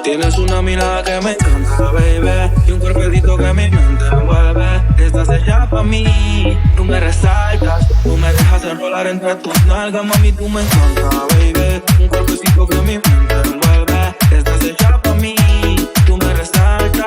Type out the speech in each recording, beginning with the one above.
Tienes una mirada que me encanta, baby, y un cuerpecito que mi mente envuelve. Estás hecha pa' mí, tú me resaltas, tú me dejas enrolar entre tus nalgas, mami, tú me encanta, baby. Un cuerpecito que mi mente envuelve. Estás hecha pa' mí, tú me resaltas.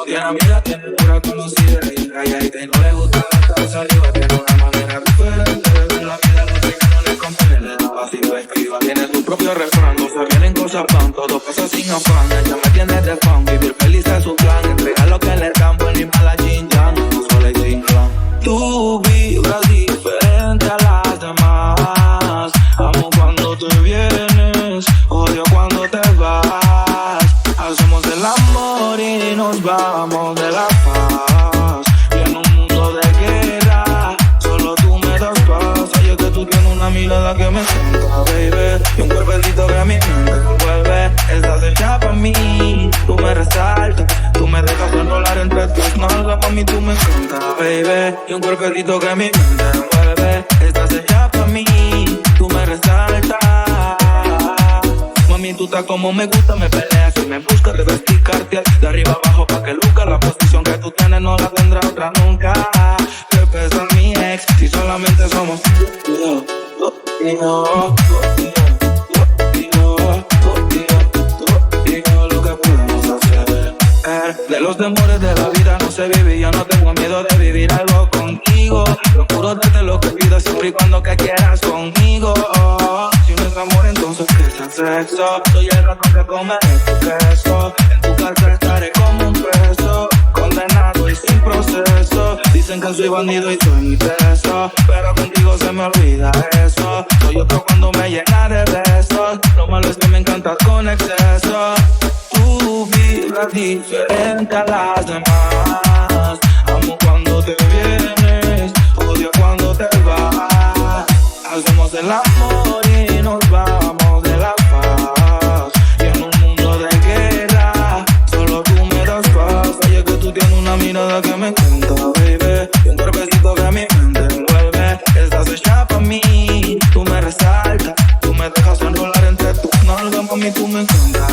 Tiene amiga, tiene pura conocida y calladita y no le gusta gastar saliva. Tiene una manera diferente de ver la vida, no sé que no le conviene, le da pasiva escriba. Tiene su propio refrán, no se vienen cosas pan, todo pasa sin afán. Ella me tiene de fan, vivir feliz es su plan. Entrega lo que le dan, pues ni mala chincha, no sola y sin clan. Tú vibras diferente a las demás. Amo cuando te vienes, odio cuando te vas. Hacemos el amor y nos vamos de la paz. Y en un mundo de guerra, solo tú me das paz. Ay, es que tú tienes una mirada que me encanta, baby, y un cuerpecito que a mi mente envuelve. Estás hecha pa' mí, tú me resaltas, tú me dejas enrolar entre tus nalgas. Pa' mí tú me encanta, baby, y un cuerpecito que a mi mente envuelve. Estás hecha pa' mí, tú me resaltas. Mami, tú estás como me gusta, me peleas y me buscas, debes explicarte de arriba abajo pa' que luzca. La posición que tú tienes no la tendrá otra nunca. Que pesa mi ex, si solamente somos tú y yo, tú y yo, tú y yo, tú y yo, tú y yo, tú y yo, lo que podemos hacer. De los temores de la vida no se vive, yo no tengo miedo de vivir algo contigo. Procuro darte lo que pidas siempre y cuando que quieras conmigo. Si no es amor, entonces ¿qué es el sexo? Soy el ratón que comeré tu queso. En tu cárcel estaré como un preso, condenado y sin proceso. Dicen que soy bandido y soy mi preso, pero contigo se me olvida eso. Soy otro cuando me llena de besos. Lo malo es que me encantas con exceso. Tú vibras diferente a las demás. Amo cuando te vienes, odio cuando te vas. Hacemos el amor y nos vamos de la paz. Y en un mundo de guerra, solo tú me das paz. Ay, es que tú tienes una mirada que me encanta, baby, y un cuerpecito que a mi mente envuelve. Estás hecha pa' mí, tú me resaltas, tú me dejas enrolar entre tus nalgas. Mami, tú me encanta,